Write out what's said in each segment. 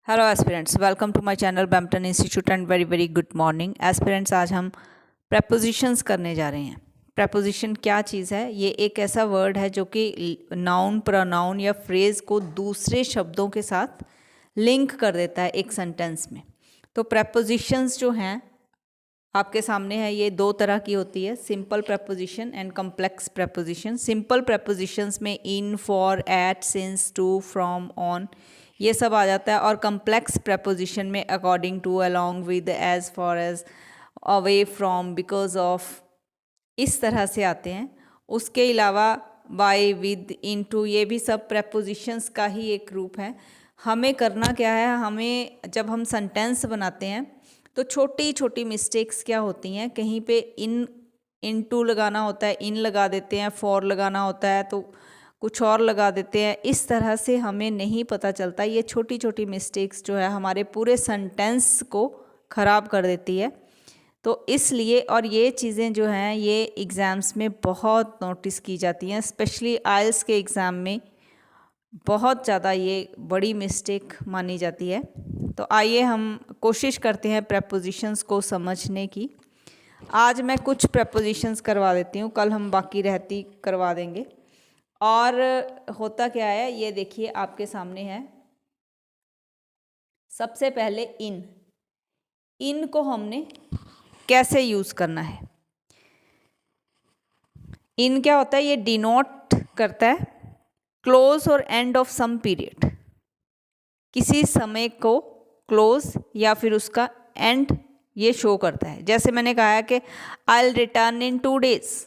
Hello aspirants, welcome to my channel Bampton institute and very very good morning aspirants. आज हम propositions करने जा रहे हैं। प्रपोजिशन क्या चीज़ है? ये एक ऐसा वर्ड है जो कि नाउन, प्रोनाउन या फ्रेज़ को दूसरे शब्दों के साथ लिंक कर देता है एक सेंटेंस में। तो प्रपोजिशंस जो हैं आपके सामने है, ये दो तरह की होती है, simple preposition and complex preposition. Simple prepositions में in, for, at, since, to, from, on ये सब आ जाता है। और कम्प्लेक्स प्रपोजिशन में according to, along with, as, for as, away from, because of, इस तरह से आते हैं। उसके अलावा बाय, विद, इनटू ये भी सब प्रपोजिशंस का ही एक रूप है। हमें करना क्या है, हमें जब हम सेंटेंस बनाते हैं तो छोटी छोटी मिस्टेक्स क्या होती हैं, कहीं पे इनटू लगाना होता है, इन लगा देते हैं, फॉर लगाना होता है तो कुछ और लगा देते हैं। इस तरह से हमें नहीं पता चलता। ये छोटी छोटी मिस्टेक्स जो है हमारे पूरे सेंटेंस को ख़राब कर देती है। तो इसलिए, और ये चीज़ें जो हैं ये एग्ज़ाम्स में बहुत नोटिस की जाती हैं, स्पेशली आइल्स के एग्ज़ाम में बहुत ज़्यादा ये बड़ी मिस्टेक मानी जाती है। तो आइए हम कोशिश करते हैं प्रपोजिशंस को समझने की। आज मैं कुछ प्रपोजिशंस करवा देती हूँ, कल हम बाकी रहती करवा देंगे। और होता क्या है ये देखिए आपके सामने है। सबसे पहले इन को हमने कैसे यूज़ करना है। इन क्या होता है? ये डिनोट करता है क्लोज और एंड ऑफ सम पीरियड। किसी समय को क्लोज या फिर उसका एंड ये शो करता है। जैसे मैंने कहा है कि I will return in 2 days।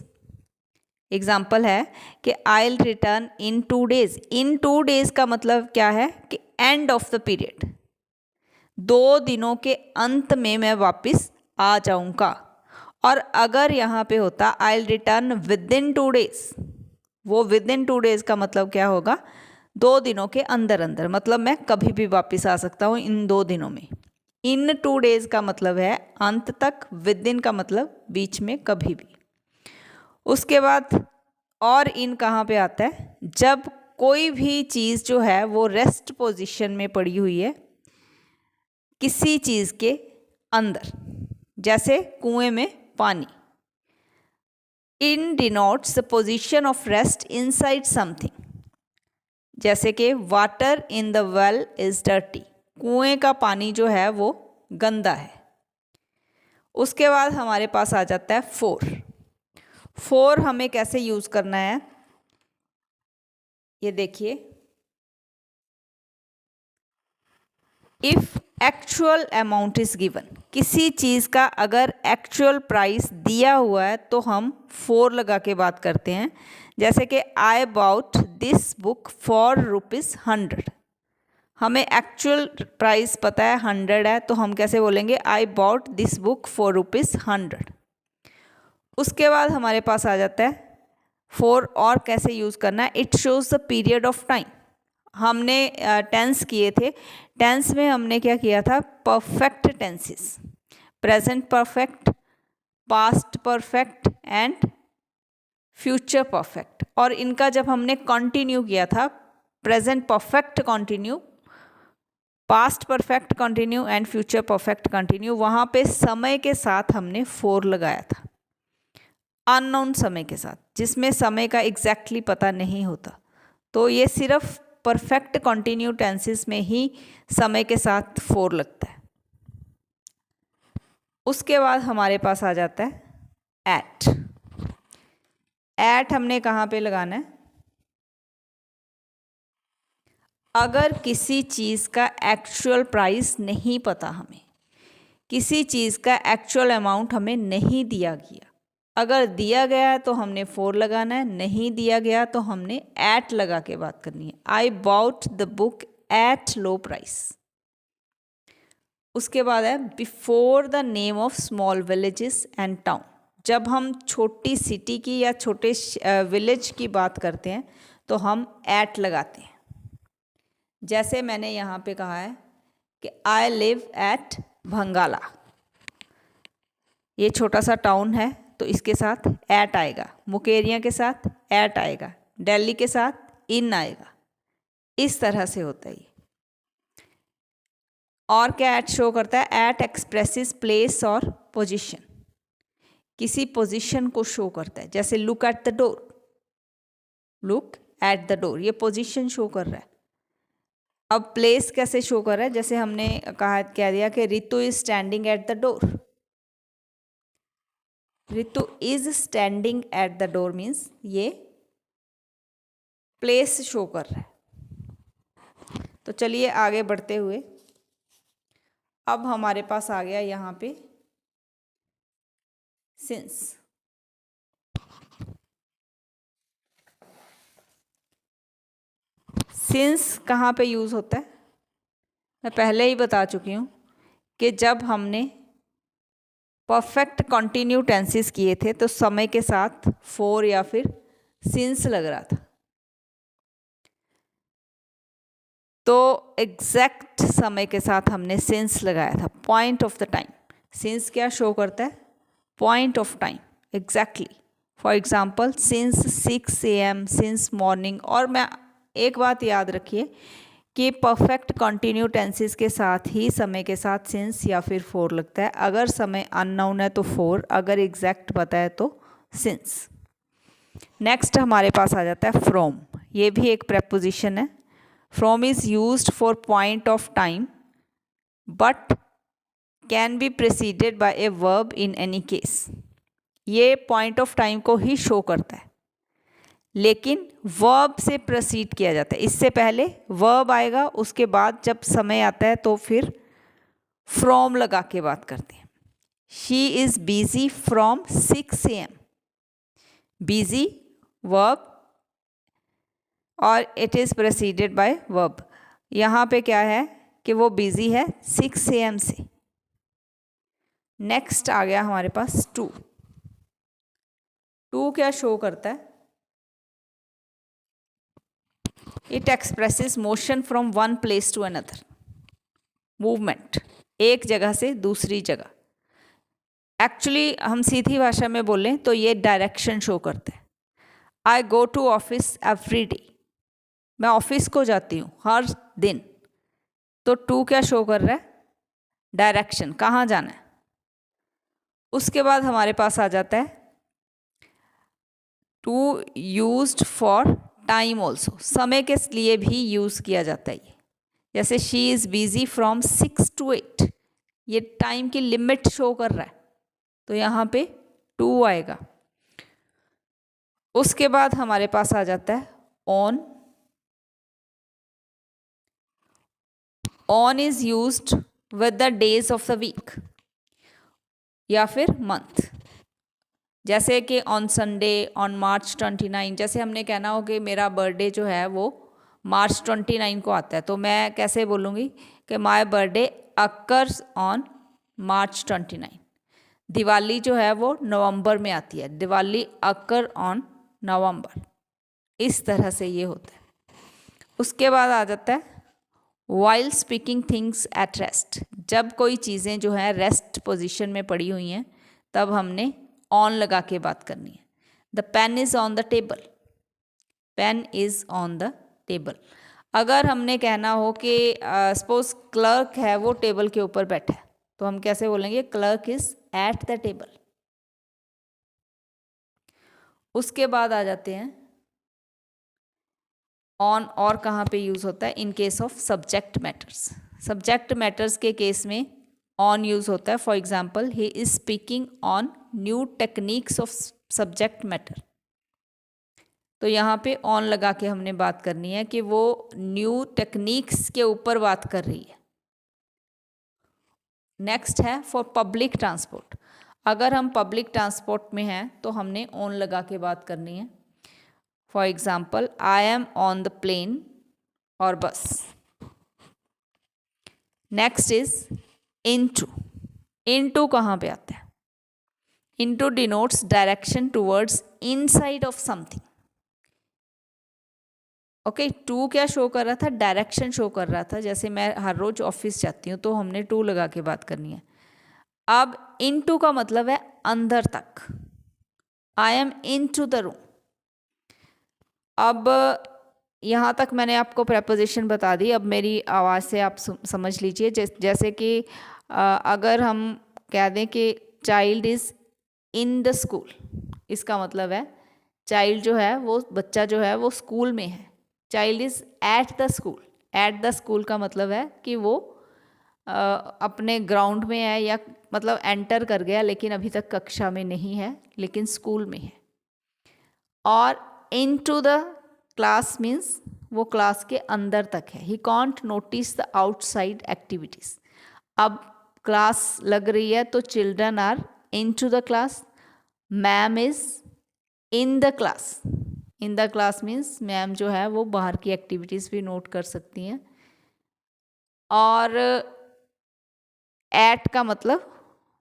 Example है कि I will return in 2 days। In 2 days का मतलब क्या है कि एंड ऑफ द पीरियड, 2 दिनों के अंत में मैं वापस आ जाऊंगा। और अगर यहाँ पे होता I will return with in 2 days, वो विद इन 2 days का मतलब क्या होगा? 2 दिनों के अंदर अंदर, मतलब मैं कभी भी वापस आ सकता हूँ इन 2 दिनों में। इन 2 days का मतलब है अंत तक, विद इन का मतलब बीच में, कभी भी। उसके बाद और इन कहाँ पे आता है? जब कोई भी चीज़ जो है वो रेस्ट पोजीशन में पड़ी हुई है किसी चीज़ के अंदर, जैसे कुएं में पानी। In denotes the position of rest inside something. जैसे कि water in the well is dirty, कुएं का पानी जो है वो गंदा है। उसके बाद हमारे पास आ जाता है फोर हमें कैसे यूज करना है ये देखिए। If actual amount is given, किसी चीज़ का अगर एक्चुअल प्राइस दिया हुआ है तो हम 4 लगा के बात करते हैं। जैसे कि I bought this book for ₹100। हमें एक्चुअल प्राइस पता है 100 है, तो हम कैसे बोलेंगे? I bought this book for ₹100। उसके बाद हमारे पास आ जाता है फॉर, और कैसे यूज़ करना है? It shows the period of time. हमने टेंस किए थे, टेंस में हमने क्या किया था? Perfect tenses, present perfect, past perfect and future perfect. और इनका जब हमने कंटिन्यू किया था, present perfect continue, past perfect continue and future perfect continue, वहाँ पे समय के साथ हमने 4 लगाया था, अननोन समय के साथ, जिसमें समय का एग्जैक्टली पता नहीं होता। तो ये सिर्फ परफेक्ट कंटिन्यू टेंसेस में ही समय के साथ 4 लगता है। उसके बाद हमारे पास आ जाता है एट हमने कहाँ पे लगाना है? अगर किसी चीज़ का एक्चुअल प्राइस नहीं पता, हमें किसी चीज़ का एक्चुअल अमाउंट हमें नहीं दिया गया, अगर दिया गया है तो हमने 4 लगाना है, नहीं दिया गया तो हमने एट लगा के बात करनी है। I bought the book at low price. उसके बाद है before the name of small villages and town. जब हम छोटी सिटी की या छोटे विलेज की बात करते हैं तो हम एट लगाते हैं। जैसे मैंने यहाँ पे कहा है कि आई लिव एट भंगाला, ये छोटा सा टाउन है तो इसके साथ एट आएगा, मुकेरियाँ के साथ एट आएगा, दिल्ली के साथ इन आएगा। इस तरह से होता है ये। और क्या एट शो करता है? एट एक्सप्रेसेस प्लेस और पोजीशन, किसी पोजीशन को शो करता है। जैसे look at the door, look at the door, ये पोजीशन शो कर रहा है। अब प्लेस कैसे शो कर रहा है? जैसे हमने कह दिया कि Ritu is standing at the door, Ritu is standing at the door means ये प्लेस शो कर रहा है। तो चलिए आगे बढ़ते हुए, अब हमारे पास आ गया यहाँ पे सिंस। सिंस कहाँ पे यूज़ होता है? मैं पहले ही बता चुकी हूँ कि जब हमने परफेक्ट कंटिन्यू टेंसेस किए थे तो समय के साथ फॉर या फिर सिंस लग रहा था। तो एग्जैक्ट समय के साथ हमने सिंस लगाया था, point of the time. Since क्या शो करता है? Point of time, exactly. For example since 6 AM, since morning. और मैं एक बात याद रखिए कि परफेक्ट कंटिन्यू टेंसेस के साथ ही समय के साथ सिंस या फिर फॉर लगता है। अगर समय अननोन है तो फॉर, अगर एग्जैक्ट पता है तो सिंस। नेक्स्ट हमारे पास आ जाता है फ्रॉम। ये भी एक प्रेपोजिशन है। From is used for point of time but can be preceded by a verb in any case. ये पॉइंट ऑफ टाइम को ही शो करता है, लेकिन वर्ब से प्रोसीड किया जाता है। इससे पहले वर्ब आएगा, उसके बाद जब समय आता है तो फिर फ्रॉम लगा के बात करते हैं। She is busy from 6 AM, busy verb और इट इज़ प्रेसीडेड बाय वर्ब। यहाँ पे क्या है कि वो बिजी है 6 AM से। नेक्स्ट आ गया हमारे पास टू। टू क्या शो करता है? It expresses motion from one place to another, movement, एक जगह से दूसरी जगह। एक्चुअली हम सीधी भाषा में बोलें तो ये डायरेक्शन शो करता है। I go to office every day, मैं ऑफिस को जाती हूँ हर दिन। तो टू क्या शो कर रहा है? डायरेक्शन, कहाँ जाना है। उसके बाद हमारे पास आ जाता है to used for time also, समय के लिए भी यूज़ किया जाता है ये। जैसे she is busy from 6 to 8, ये टाइम की लिमिट शो कर रहा है, तो यहाँ पे टू आएगा। उसके बाद हमारे पास आ जाता है on. On is used with the days of the week या फिर मंथ। जैसे कि ऑन संडे, ऑन March 29। जैसे हमने कहना हो कि मेरा बर्थडे जो है वो March 29 को आता है, तो मैं कैसे बोलूँगी कि my birthday occurs on March 29। Diwali जो है वो नवंबर में आती है, दिवाली अकर ऑन नवंबर। इस तरह से ये होता है। उसके बाद आ जाता है while speaking things at rest. जब कोई चीज़ें जो है रेस्ट पोजीशन में पड़ी हुई हैं तब हमने ऑन लगा के बात करनी है। The pen is on the table, pen is on the table. अगर हमने कहना हो कि सपोज क्लर्क है वो टेबल के ऊपर बैठा है, तो हम कैसे बोलेंगे? Clerk is at the table. उसके बाद आ जाते हैं ऑन। और कहाँ पे यूज़ होता है? In case of subject matters. Subject matters के केस में ऑन यूज़ होता है। For example he is speaking on new techniques of subject matter. तो यहाँ पे ऑन लगा के हमने बात करनी है कि वो न्यू टेक्निक्स के ऊपर बात कर रही है। नेक्स्ट है फॉर पब्लिक ट्रांसपोर्ट। अगर हम पब्लिक ट्रांसपोर्ट में हैं तो हमने ऑन लगा के बात करनी है। For example I am on the plane और bus. Next is into. Into कहाँ पे आता है? Into denotes direction towards inside of something. Okay, to क्या शो कर रहा था? डायरेक्शन शो कर रहा था। जैसे मैं हर रोज ऑफिस जाती हूँ तो हमने टू लगा के बात करनी है। अब इनटू का मतलब है अंदर तक। I am into the room. अब यहाँ तक मैंने आपको प्रपोजिशन बता दी। अब मेरी आवाज़ से आप समझ लीजिए। जैसे कि अगर हम कह दें कि child is in the school, इसका मतलब है चाइल्ड जो है वो बच्चा जो है वो स्कूल में है। Child is at the school, at the school का मतलब है कि वो अपने ग्राउंड में है, या मतलब एंटर कर गया लेकिन अभी तक कक्षा में नहीं है, लेकिन स्कूल में है। और into the class means वो क्लास के अंदर तक है। He can't notice the outside activities. अब क्लास लग रही है तो children are into the class. Ma'am is in the class. In the class means ma'am जो है वो बाहर की एक्टिविटीज़ भी नोट कर सकती हैं। और एट का मतलब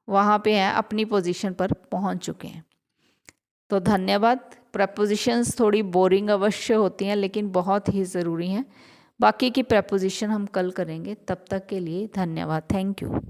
वहाँ पे हैं, अपनी पोजीशन पर पहुँच चुके हैं। तो धन्यवाद। प्रपोजिशंस थोड़ी बोरिंग अवश्य होती हैं लेकिन बहुत ही ज़रूरी हैं। बाकी की प्रपोजिशन हम कल करेंगे। तब तक के लिए धन्यवाद। Thank you.